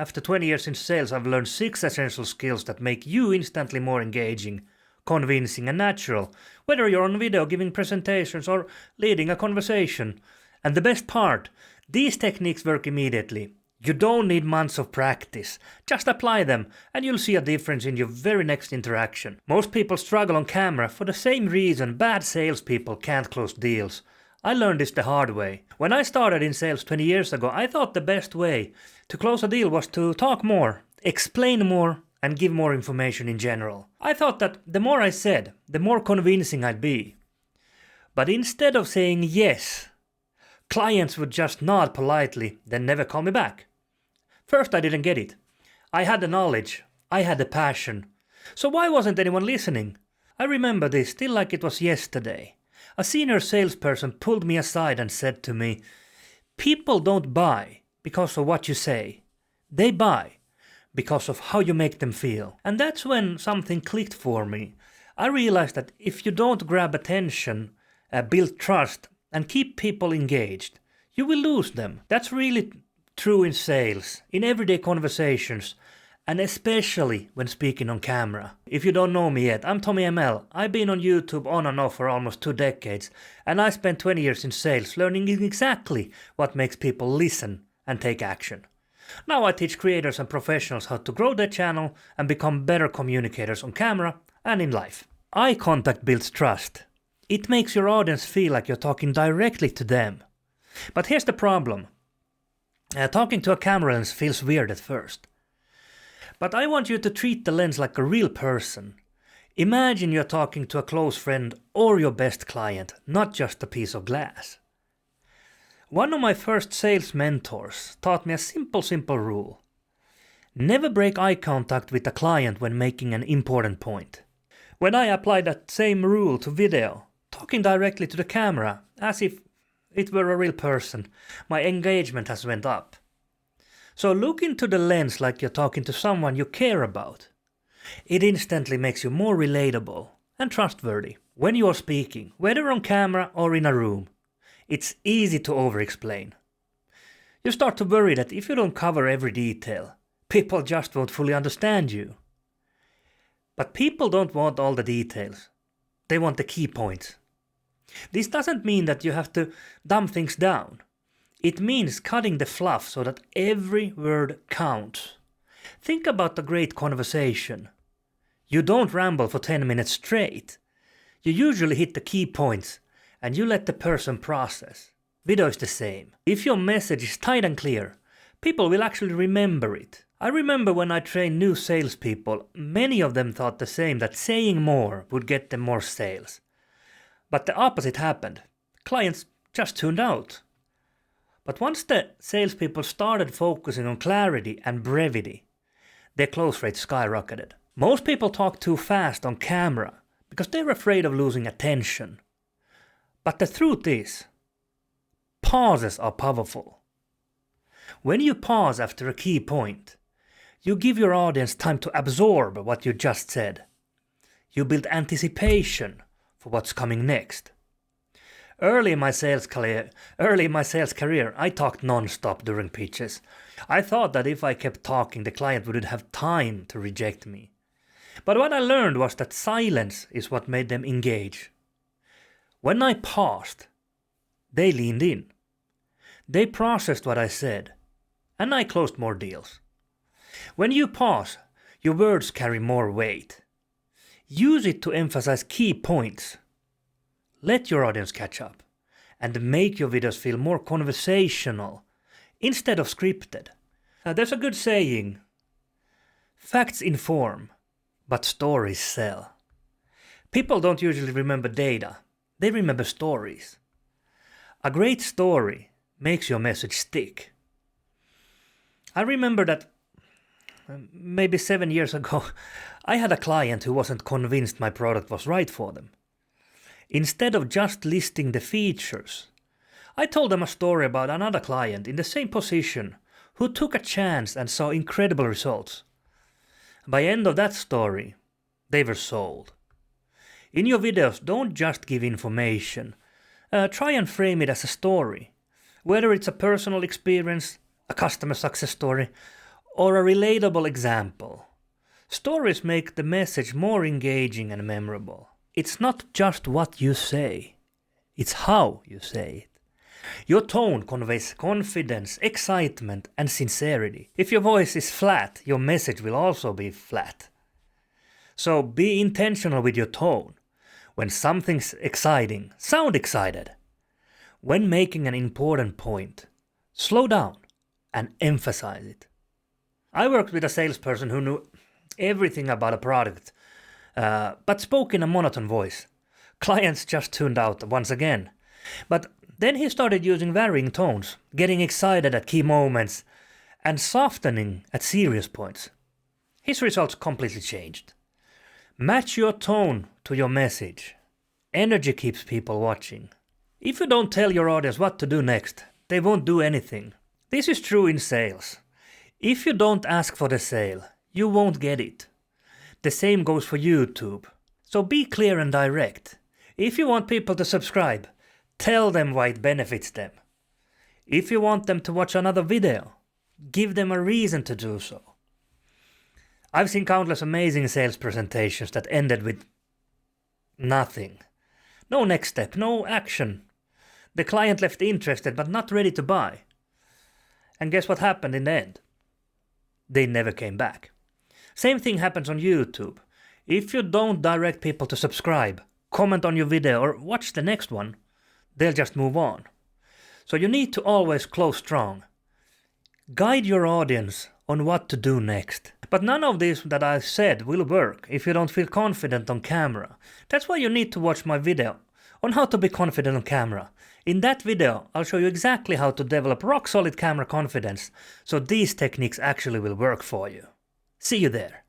After 20 years in sales, I've learned 6 essential skills that make you instantly more engaging, convincing and natural, whether you're on video giving presentations or leading a conversation. And the best part, these techniques work immediately. You don't need months of practice. Just apply them and you'll see a difference in your very next interaction. Most people struggle on camera for the same reason bad salespeople can't close deals. I learned this the hard way. When I started in sales 20 years ago, I thought the best way to close a deal was to talk more, explain more, and give more information in general. I thought that the more I said, the more convincing I'd be. But instead of saying yes, clients would just nod politely, then never call me back. First, I didn't get it. I had the knowledge, I had the passion. So why wasn't anyone listening? I remember this still like it was yesterday. A senior salesperson pulled me aside and said to me, "People don't buy because of what you say. They buy because of how you make them feel." And that's when something clicked for me. I realized that if you don't grab attention, build trust, and keep people engaged, you will lose them. That's really true in sales, in everyday conversations, and especially when speaking on camera. If you don't know me yet, I'm Tommy ML. I've been on YouTube on and off for almost 2 decades, and I spent 20 years in sales learning exactly what makes people listen and take action. Now I teach creators and professionals how to grow their channel and become better communicators on camera and in life. Eye contact builds trust. It makes your audience feel like you're talking directly to them. But here's the problem. Talking to a camera lens feels weird at first. But I want you to treat the lens like a real person. Imagine you're talking to a close friend or your best client, not just a piece of glass. One of my first sales mentors taught me a simple rule. Never break eye contact with a client when making an important point. When I applied that same rule to video, talking directly to the camera, as if it were a real person, my engagement has went up. So look into the lens like you're talking to someone you care about. It instantly makes you more relatable and trustworthy. When you're speaking, whether on camera or in a room, it's easy to over-explain. You start to worry that if you don't cover every detail, people just won't fully understand you. But people don't want all the details. They want the key points. This doesn't mean that you have to dumb things down. It means cutting the fluff so that every word counts. Think about a great conversation. You don't ramble for 10 minutes straight. You usually hit the key points and you let the person process. Video is the same. If your message is tight and clear, people will actually remember it. I remember when I trained new salespeople, many of them thought the same, that saying more would get them more sales. But the opposite happened. Clients just tuned out. But once the salespeople started focusing on clarity and brevity, their close rate skyrocketed. Most people talk too fast on camera because they're afraid of losing attention. But the truth is, pauses are powerful. When you pause after a key point, you give your audience time to absorb what you just said. You build anticipation for what's coming next. Early in my sales career, I talked non-stop during pitches. I thought that if I kept talking, the client wouldn't have time to reject me. But what I learned was that silence is what made them engage. When I paused, they leaned in. They processed what I said, and I closed more deals. When you pause, your words carry more weight. Use it to emphasize key points. Let your audience catch up and make your videos feel more conversational instead of scripted. There's a good saying, facts inform, but stories sell. People don't usually remember data, they remember stories. A great story makes your message stick. I remember that maybe 7 years ago, I had a client who wasn't convinced my product was right for them. Instead of just listing the features, I told them a story about another client in the same position who took a chance and saw incredible results. By the end of that story, they were sold. In your videos, don't just give information. Try and frame it as a story. Whether it's a personal experience, a customer success story, or a relatable example. Stories make the message more engaging and memorable. It's not just what you say, it's how you say it. Your tone conveys confidence, excitement, and sincerity. If your voice is flat, your message will also be flat. So be intentional with your tone. When something's exciting, sound excited. When making an important point, slow down and emphasize it. I worked with a salesperson who knew everything about a product, but spoke in a monotone voice. Clients just tuned out once again. But then he started using varying tones, getting excited at key moments, and softening at serious points. His results completely changed. Match your tone to your message. Energy keeps people watching. If you don't tell your audience what to do next, they won't do anything. This is true in sales. If you don't ask for the sale, you won't get it. The same goes for YouTube. So be clear and direct. If you want people to subscribe, tell them why it benefits them. If you want them to watch another video, give them a reason to do so. I've seen countless amazing sales presentations that ended with nothing. No next step, no action. The client left interested but not ready to buy. And guess what happened in the end? They never came back. Same thing happens on YouTube. If you don't direct people to subscribe, comment on your video or watch the next one, they'll just move on. So you need to always close strong. Guide your audience on what to do next. But none of this that I've said will work if you don't feel confident on camera. That's why you need to watch my video on how to be confident on camera. In that video, I'll show you exactly how to develop rock-solid camera confidence, so these techniques actually will work for you. See you there.